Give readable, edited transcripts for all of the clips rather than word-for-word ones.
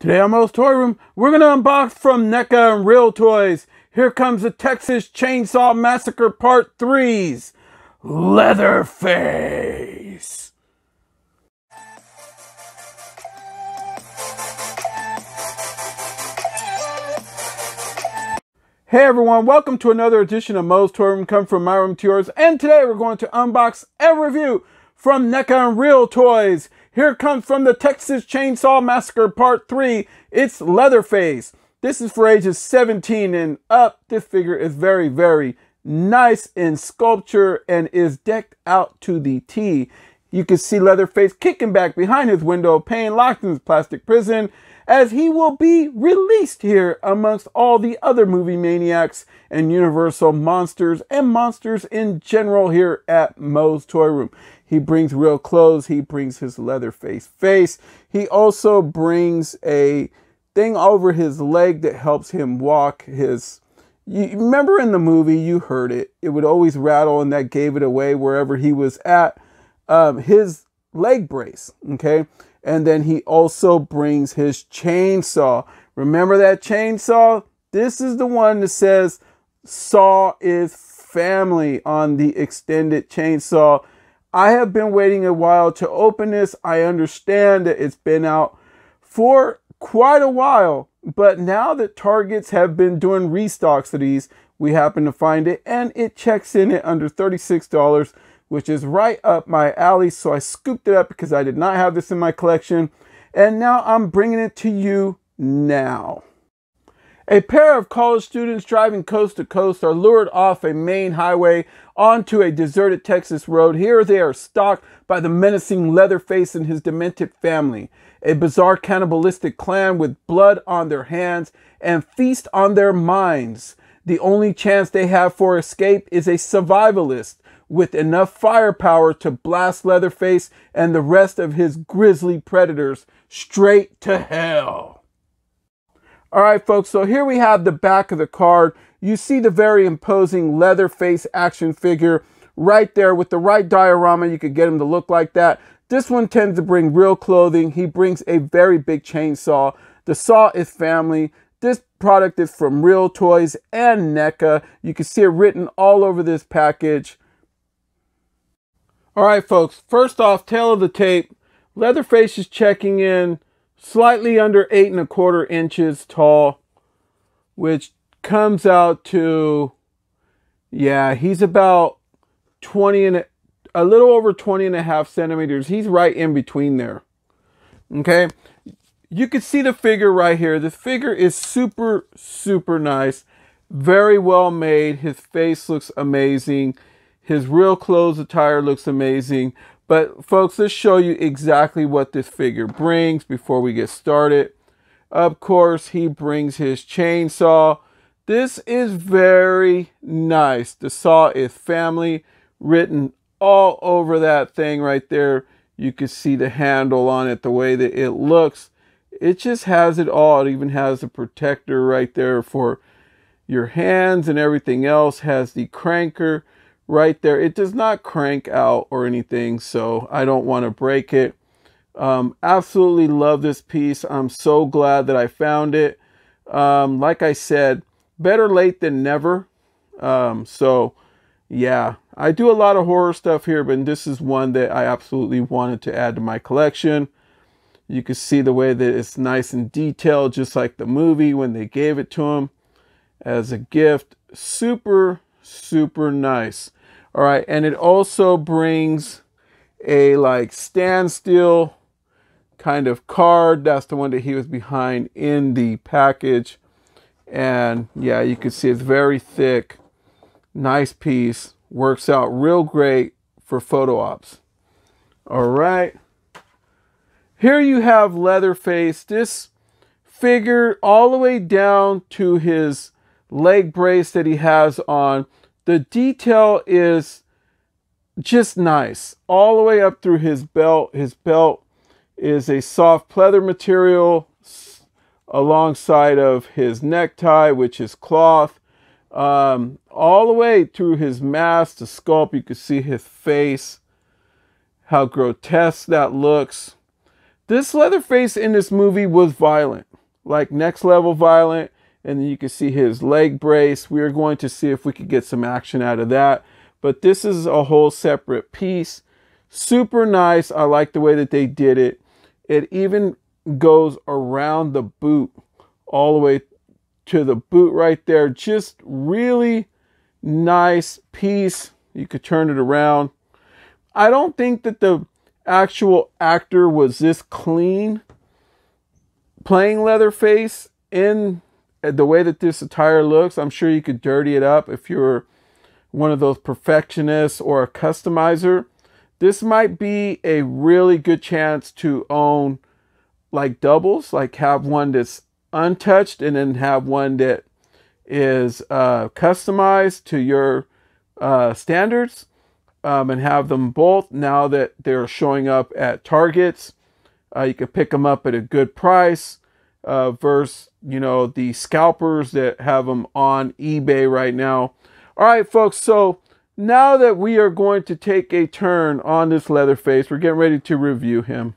Today on MOE'S Toy Room, we're going to unbox from NECA and Real Toys. Here comes the Texas Chainsaw Massacre Part 3's Leatherface. Hey everyone, welcome to another edition of MOE'S Toy Room, come from my room to yours. And today we're going to unbox and review from NECA and Real Toys. Here comes from the Texas Chainsaw Massacre Part 3, it's Leatherface. This is for ages 17 and up. This figure is very, very nice in sculpture and is decked out to the T. You can see Leatherface kicking back behind his window, paying locked in his plastic prison, as he will be released here amongst all the other movie maniacs and Universal monsters and monsters in general here at MOE'S Toy Room. He brings real clothes. He brings his Leatherface face. He also brings a thing over his leg that helps him walk. You remember in the movie, you heard it. It would always rattle, and that gave it away wherever he was at. His leg brace, okay? And then he also brings his chainsaw. Remember that chainsaw? This is the one that says Saw is family on the extended chainsaw. I have been waiting a while to open this. I understand that it's been out for quite a while, but now that Targets have been doing restocks of these, we happen to find it, and it checks in at under $36, which is right up my alley. So I scooped it up because I did not have this in my collection, and now I'm bringing it to you now. A pair of college students driving coast to coast are lured off a main highway onto a deserted Texas road. Here they are stalked by the menacing Leatherface and his demented family, a bizarre cannibalistic clan with blood on their hands and feast on their minds. The only chance they have for escape is a survivalist with enough firepower to blast Leatherface and the rest of his grisly predators straight to hell. All right, folks, so here we have the back of the card. You see the very imposing Leatherface action figure right there with the right diorama. You could get him to look like that. This one tends to bring real clothing. He brings a very big chainsaw. The saw is family. This product is from Real Toys and NECA. You can see it written all over this package. All right, folks, first off, tail of the tape. Leatherface is checking in slightly under 8 1/4 inches tall, which comes out to, yeah, he's about 20 and a little over 20.5 centimeters. He's right in between there. Okay. You can see the figure right here. The figure is super, super nice. Very well made. His face looks amazing. His real clothes attire looks amazing. But folks, let's show you exactly what this figure brings before we get started. Of course, he brings his chainsaw. This is very nice. The saw is family written all over that thing right there. You can see the handle on it, the way that it looks. It just has it all. It even has a protector right there for your hands and everything else. Has the cranker right there. It does not crank out or anything, so I don't want to break it. Absolutely love this piece. I'm so glad that I found it. Like I said, better late than never. So yeah, I do a lot of horror stuff here, but this is one that I absolutely wanted to add to my collection. You can see the way that it's nice and detailed, just like the movie when they gave it to him as a gift. Super, super nice. All right, and it also brings a like standstill kind of card. That's the one that he was behind in the package. And yeah, you can see it's very thick. Nice piece. Works out real great for photo ops. All right. Here you have Leatherface. This figure all the way down to his leg brace that he has on. The detail is just nice. All the way up through his belt. His belt is a soft pleather material alongside of his necktie, which is cloth. All the way through his mask, the sculpt, you can see his face, how grotesque that looks. This Leatherface in this movie was violent. like next level violent. And then you can see his leg brace. We are going to see if we could get some action out of that. But this is a whole separate piece. Super nice. I like the way that they did it. It even goes around the boot all the way to the boot right there. Just really nice piece. You could turn it around. I don't think that the actual actor was this clean playing Leatherface in the way that this attire looks. I'm sure you could dirty it up if you're one of those perfectionists or a customizer. This might be a really good chance to own like doubles, like have one that's untouched and then have one that is customized to your standards, and have them both. Now that they're showing up at Targets, you can pick them up at a good price versus, you know, the scalpers that have them on eBay right now. All right, folks, so now that we are going to take a turn on this Leatherface, we're getting ready to review him.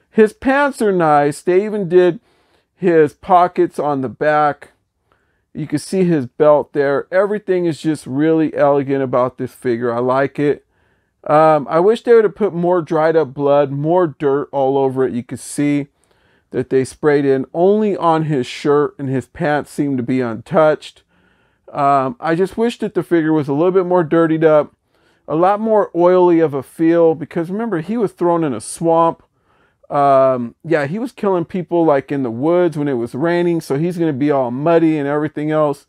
His pants are nice. They even did his pockets on the back. You can see his belt there. Everything is just really elegant about this figure. I like it. I wish they would have put more dried up blood, more dirt all over it. You could see that they sprayed in only on his shirt, and his pants seem to be untouched. I just wish that the figure was a little bit more dirtied up, a lot more oily of a feel, because remember, he was thrown in a swamp. Yeah, he was killing people like in the woods when it was raining, so he's going to be all muddy and everything else.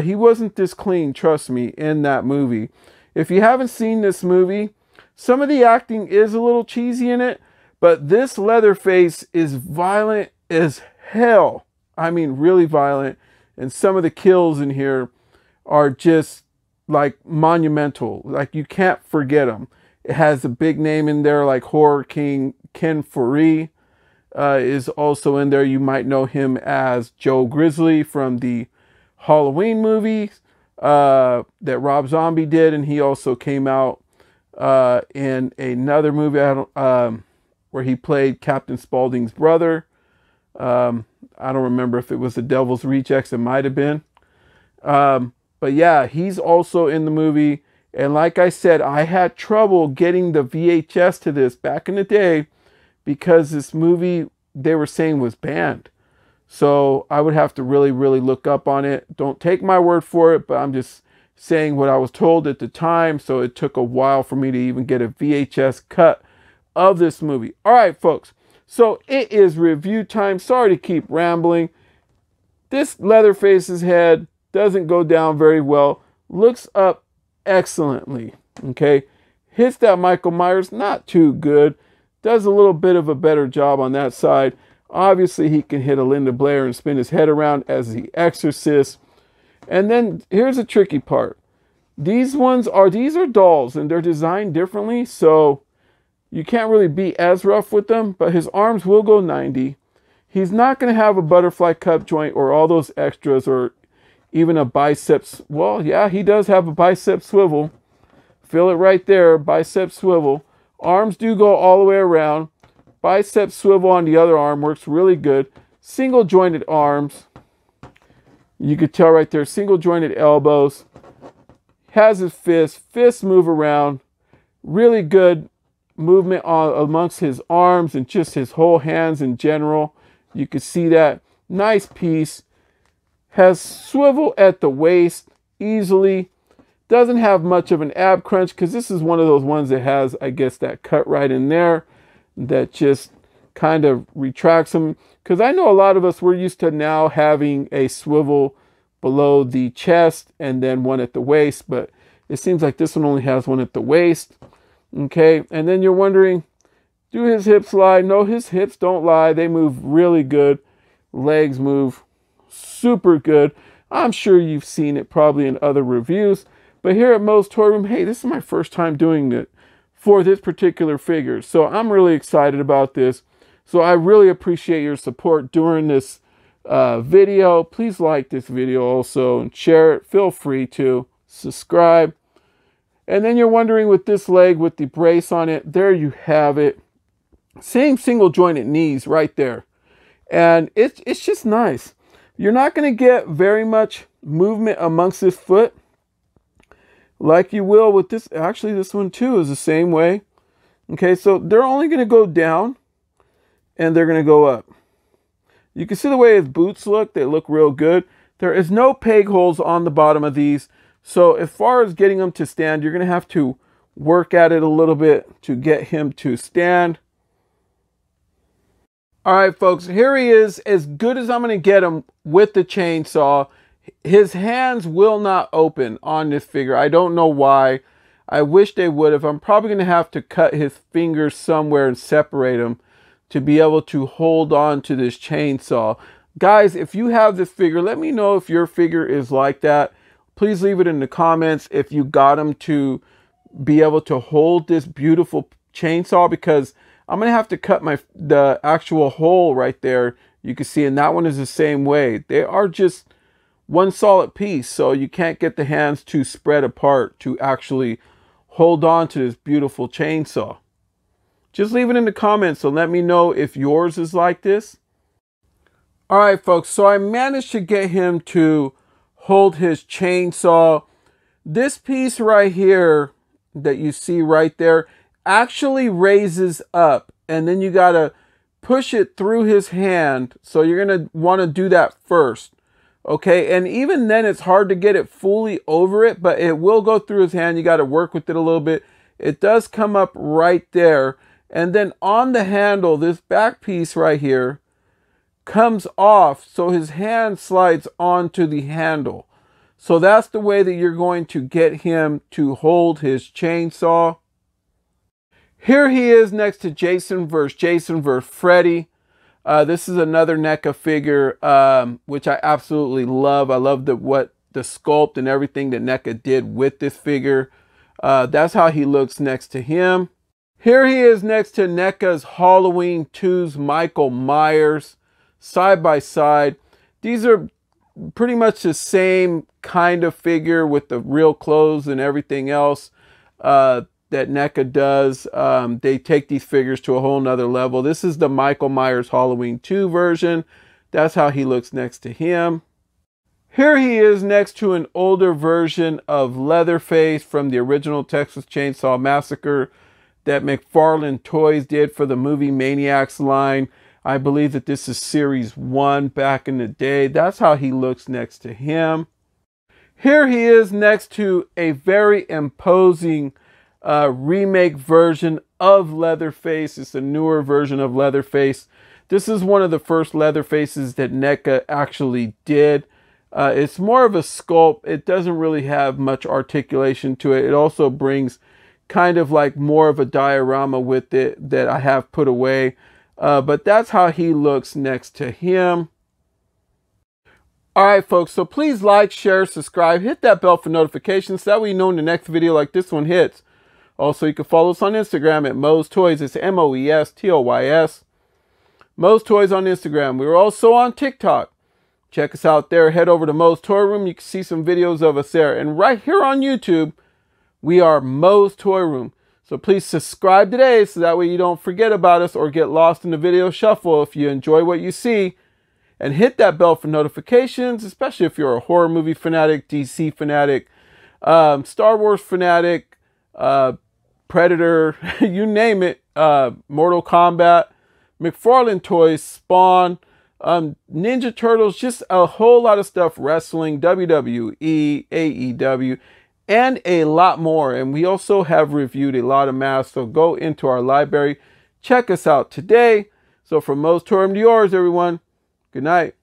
He wasn't this clean, trust me, in that movie. If you haven't seen this movie, some of the acting is a little cheesy in it, but this Leatherface is violent as hell. I mean, really violent. And some of the kills in here are just like monumental. Like you can't forget them. It has a big name in there like Horror King Ken Foree is also in there. You might know him as Joe Grizzly from the Halloween movie that Rob Zombie did. And he also came out in another movie where he played Captain Spaulding's brother. I don't remember if it was The Devil's Rejects. It might have been. But yeah, he's also in the movie. And like I said, I had trouble getting the VHS to this back in the day because this movie, they were saying, was banned. So I would have to really, really look up on it. Don't take my word for it, but I'm just saying what I was told at the time. So it took a while for me to even get a VHS cut of this movie. All right, folks. So it is review time. Sorry to keep rambling. This Leatherface's head doesn't go down very well. Looks up excellently. Okay. Hits that Michael Myers, not too good. Does a little bit of a better job on that side. Obviously, he can hit a Linda Blair and spin his head around as the Exorcist. And then here's the tricky part. These are dolls, and they're designed differently. So you can't really be as rough with them, but his arms will go 90. He's not going to have a butterfly cup joint or all those extras or even a biceps. Well, yeah, he does have a bicep swivel. Feel it right there, bicep swivel. Arms do go all the way around. Bicep swivel on the other arm works really good. Single jointed arms. You could tell right there, single jointed elbows. Has his fists move around. Really good movement amongst his arms and just his whole hands in general. You can see that. Nice piece. Has swivel at the waist easily. Doesn't have much of an ab crunch because this is one of those ones that has, I guess, that cut right in there that just kind of retracts them. Because I know a lot of us, we're used to now having a swivel below the chest and then one at the waist, but it seems like this one only has one at the waist. Okay, and then you're wondering, do his hips lie? No, his hips don't lie. They move really good. Legs move super good. I'm sure you've seen it probably in other reviews, but here at Moe's Toy Room, hey, this is my first time doing it for this particular figure. So I'm really excited about this. So I really appreciate your support during this video. Please like this video also and share it. Feel free to subscribe. And then you're wondering with this leg with the brace on it, there you have it. Same single jointed knees right there. And it's just nice. You're not going to get very much movement amongst this foot like you will with this. Actually, this one too is the same way. Okay, so they're only going to go down and they're going to go up. You can see the way his boots look. They look real good. There is no peg holes on the bottom of these. So as far as getting them to stand, you're going to have to work at it a little bit to get him to stand. All right, folks, here he is, as good as I'm going to get him with the chainsaw. His hands will not open on this figure. I don't know why. I wish they would have. I'm probably going to have to cut his fingers somewhere and separate them to be able to hold on to this chainsaw. Guys, if you have this figure, let me know if your figure is like that. Please leave it in the comments if you got him to be able to hold this beautiful chainsaw, because I'm going to have to cut the actual hole right there. You can see, and that one is the same way. They are just one solid piece, so you can't get the hands to spread apart to actually hold on to this beautiful chainsaw. Just leave it in the comments and let me know if yours is like this. All right, folks, so I managed to get him to hold his chainsaw. This piece right here that you see right there actually raises up, and then you got to push it through his hand. So you're going to want to do that first. Okay, and even then it's hard to get it fully over it, but it will go through his hand. You got to work with it a little bit. It does come up right there. And then on the handle, this back piece right here comes off, so his hand slides onto the handle. So that's the way that you're going to get him to hold his chainsaw. Here he is next to Jason vs. Freddy. This is another NECA figure, which I absolutely love. I love the sculpt and everything that NECA did with this figure. That's how he looks next to him. Here he is next to NECA's Halloween 2's Michael Myers, side by side. These are pretty much the same kind of figure with the real clothes and everything else that NECA does. They take these figures to a whole nother level. This is the Michael Myers Halloween 2 version. That's how he looks next to him. Here he is next to an older version of Leatherface from the original Texas Chainsaw Massacre that McFarlane Toys did for the movie Maniacs line. I believe that this is series 1 back in the day. That's how he looks next to him. Here he is next to a very imposing remake version of Leatherface. It's a newer version of Leatherface. This is one of the first Leatherfaces that NECA actually did. It's more of a sculpt. It doesn't really have much articulation to it. It also brings kind of like more of a diorama with it that I have put away. But that's how he looks next to him. All right, folks, so please like, share, subscribe, hit that bell for notifications so that way you know when the next video like this one hits. Also, you can follow us on Instagram at MOE'S Toys. It's MOE'S. MOE'S Toys on Instagram. We're also on TikTok. Check us out there. Head over to MOE'S Toy Room. You can see some videos of us there. And right here on YouTube, we are MOE'S Toy Room. So please subscribe today so that way you don't forget about us or get lost in the video shuffle if you enjoy what you see. And hit that bell for notifications, especially if you're a horror movie fanatic, DC fanatic, Star Wars fanatic, Predator, you name it, Mortal Kombat, McFarlane Toys, Spawn, Ninja Turtles, just a whole lot of stuff, wrestling, WWE, AEW, and a lot more. And we also have reviewed a lot of masks, so go into our library, check us out today. So from MOE'S Toy Room to yours, everyone, good night.